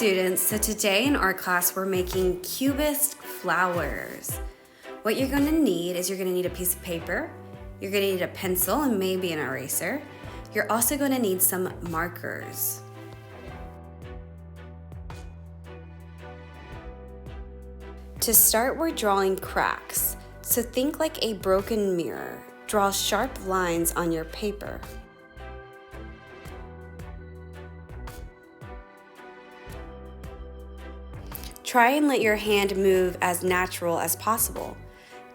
students, so today in our class we're making Cubist Flowers. What you're going to need is you're going to need a piece of paper, you're going to need a pencil and maybe an eraser. You're also going to need some markers. To start, we're drawing cracks, so think like a broken mirror. Draw sharp lines on your paper. Try and let your hand move as natural as possible.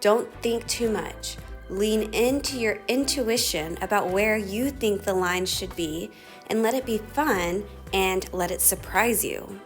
Don't think too much. Lean into your intuition about where you think the line should be and let it be fun and let it surprise you.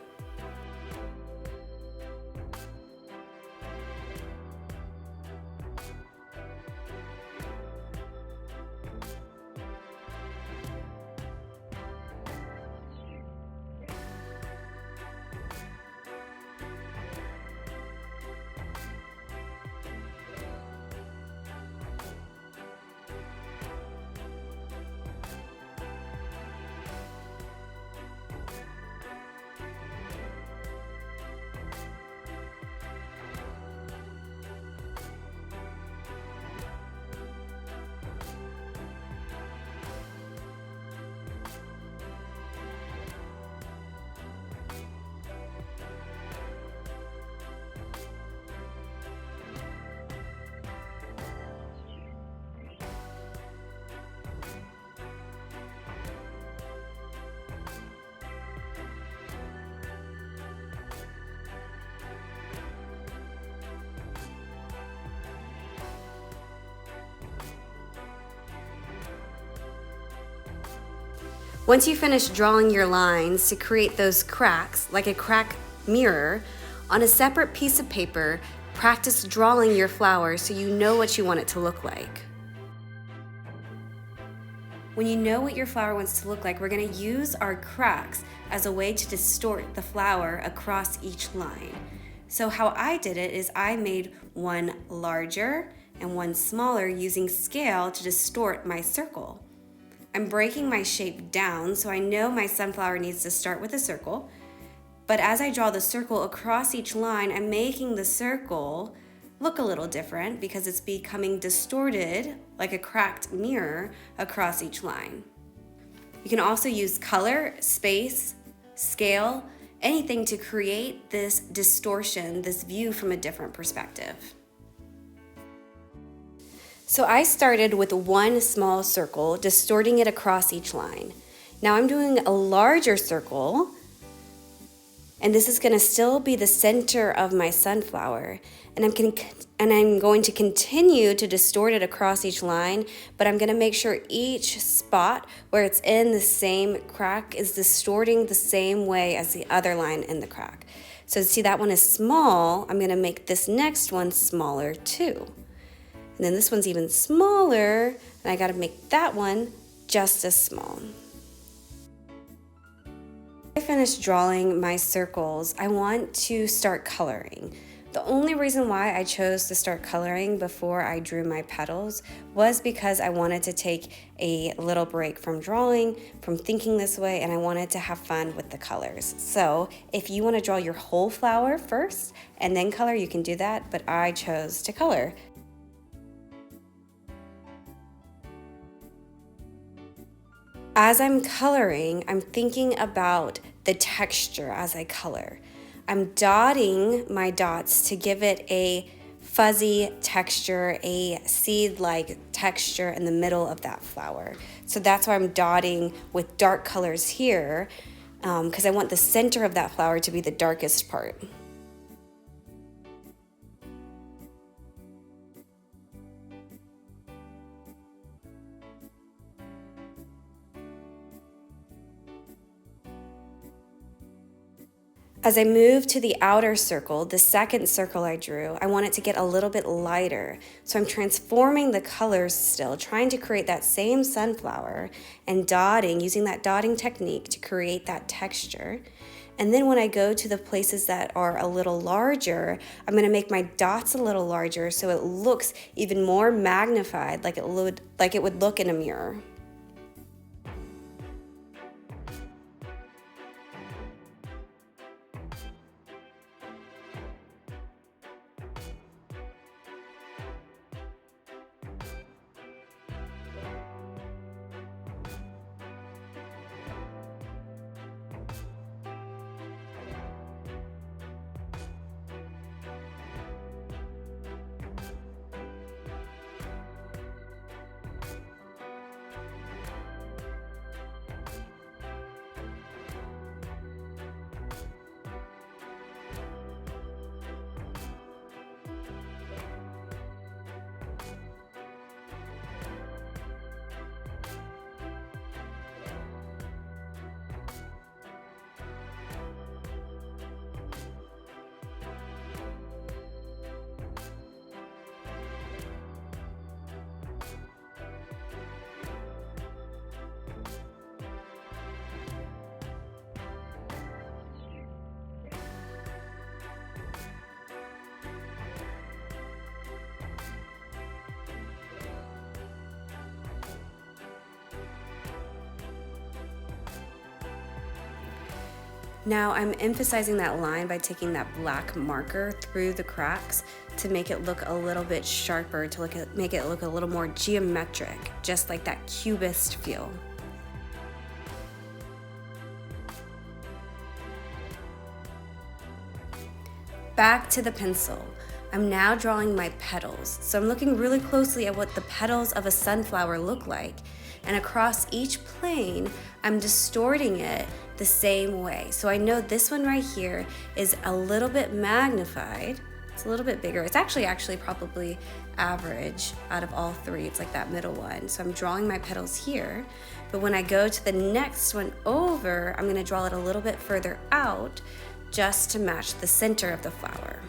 Once you finish drawing your lines to create those cracks, like a crack mirror, on a separate piece of paper, practice drawing your flower so you know what you want it to look like. When you know what your flower wants to look like, we're going to use our cracks as a way to distort the flower across each line. So how I did it is I made one larger and one smaller using scale to distort my circle. I'm breaking my shape down, so I know my sunflower needs to start with a circle. But as I draw the circle across each line, I'm making the circle look a little different because it's becoming distorted like a cracked mirror across each line. You can also use color, space, scale, anything to create this distortion, this view from a different perspective. So I started with one small circle, distorting it across each line. Now I'm doing a larger circle, and this is going to still be the center of my sunflower. And I'm going to continue to distort it across each line, but I'm going to make sure each spot where it's in the same crack is distorting the same way as the other line in the crack. So see, that one is small. I'm going to make this next one smaller too. And then this one's even smaller, and I gotta make that one just as small. I finished drawing my circles. I want to start coloring. The only reason why I chose to start coloring before I drew my petals was because I wanted to take a little break from drawing, from thinking this way, and I wanted to have fun with the colors. So if you want to draw your whole flower first and then color, you can do that, but I chose to color. As I'm coloring, I'm thinking about the texture as I color. I'm dotting my dots to give it a fuzzy texture, a seed-like texture in the middle of that flower. So that's why I'm dotting with dark colors here, because I want the center of that flower to be the darkest part. As I move to the outer circle, the second circle I drew, I want it to get a little bit lighter. So I'm transforming the colors still, trying to create that same sunflower and dotting, using that dotting technique to create that texture. And then when I go to the places that are a little larger, I'm going to make my dots a little larger so it looks even more magnified, like it would look in a mirror. Now I'm emphasizing that line by taking that black marker through the cracks to make it look a little bit sharper, to make it look a little more geometric, just like that cubist feel. Back to the pencil. I'm now drawing my petals. So I'm looking really closely at what the petals of a sunflower look like. And across each plane, I'm distorting it the same way. So I know this one right here is a little bit magnified. It's a little bit bigger. It's actually probably average out of all three. It's like that middle one. So I'm drawing my petals here. But when I go to the next one over, I'm gonna draw it a little bit further out just to match the center of the flower.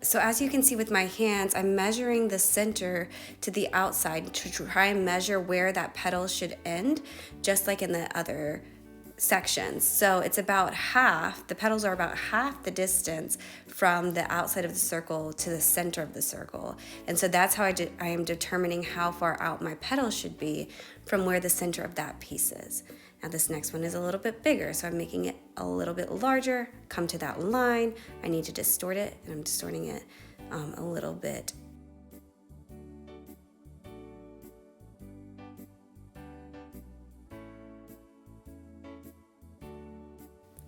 So as you can see with my hands, I'm measuring the center to the outside to try and measure where that petal should end, just like in the other sections. So it's about half, the petals are about half the distance from the outside of the circle to the center of the circle. And so that's how I am determining how far out my petals should be from where the center of that piece is. Now this next one is a little bit bigger, so I'm making it a little bit larger, come to that line. I need to distort it, and I'm distorting it a little bit.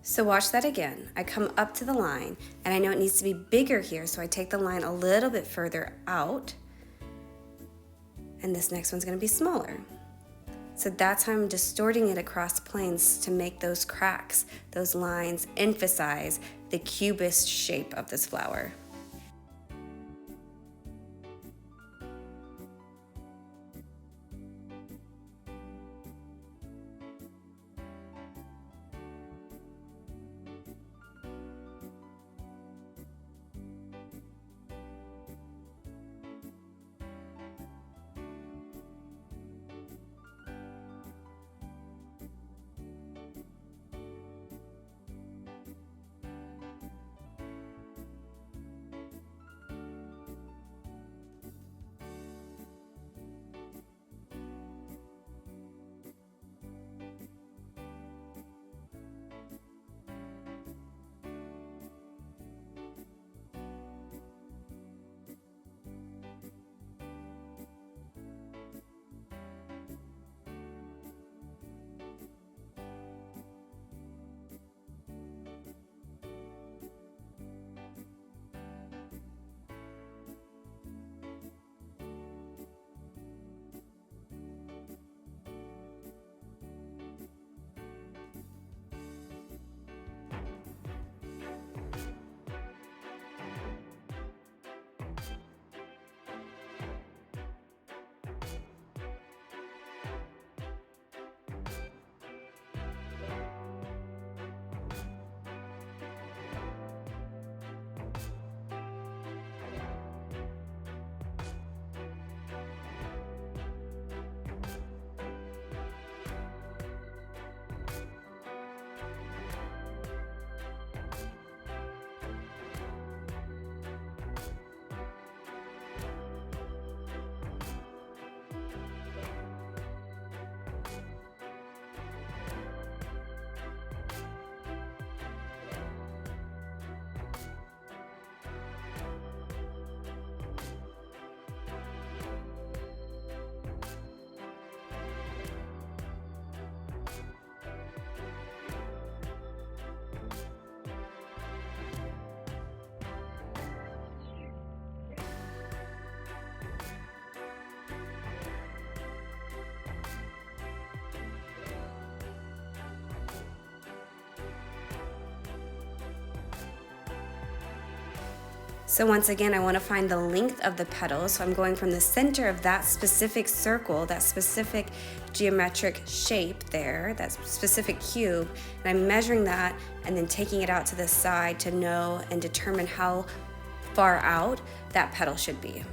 So watch that again. I come up to the line, and I know it needs to be bigger here, so I take the line a little bit further out, and this next one's gonna be smaller. So that's how I'm distorting it across planes to make those cracks, those lines, emphasize the cubist shape of this flower. So once again, I want to find the length of the petal. So I'm going from the center of that specific circle, that specific geometric shape there, that specific cube, and I'm measuring that and then taking it out to the side to know and determine how far out that petal should be.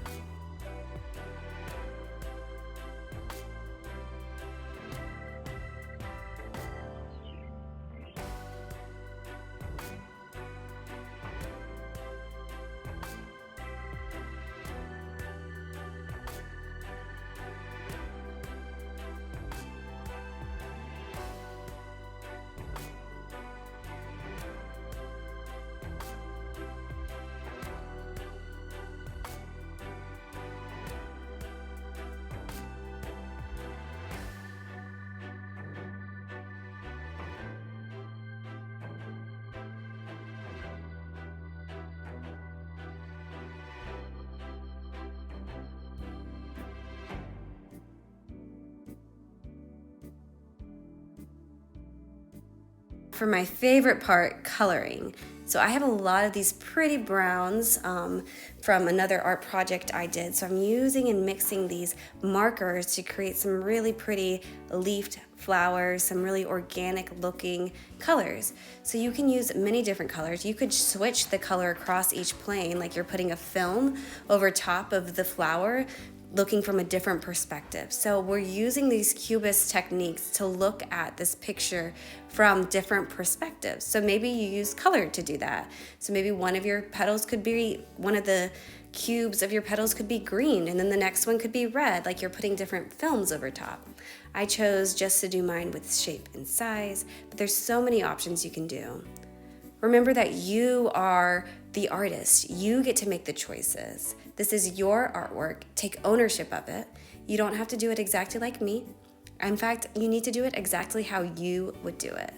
For my favorite part, coloring. So I have a lot of these pretty browns from another art project I did. So I'm using and mixing these markers to create some really pretty leafed flowers, some really organic looking colors. So you can use many different colors. You could switch the color across each plane, like you're putting a film over top of the flower, looking from a different perspective. So we're using these Cubist techniques to look at this picture from different perspectives. So maybe you use color to do that. So maybe one of your petals could be, one of the cubes of your petals could be green, and then the next one could be red, like you're putting different films over top. I chose just to do mine with shape and size, but there's so many options you can do. Remember that you are the artist. You get to make the choices. This is your artwork. Take ownership of it. You don't have to do it exactly like me. In fact, you need to do it exactly how you would do it.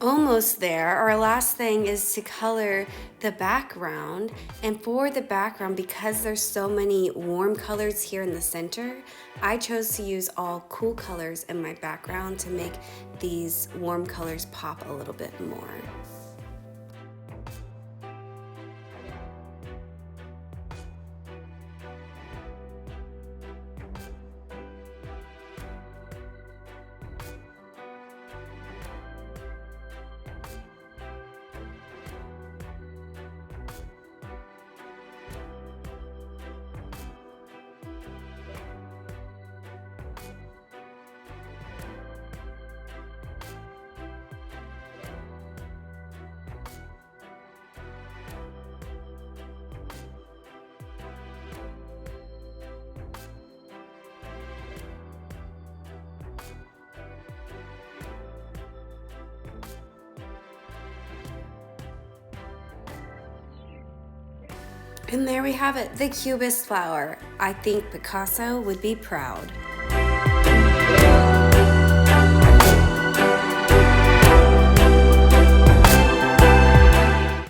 Almost there. Our last thing is to color the background. And for the background, because there's so many warm colors here in the center, I chose to use all cool colors in my background to make these warm colors pop a little bit more. And there we have it, the Cubist flower. I think Picasso would be proud.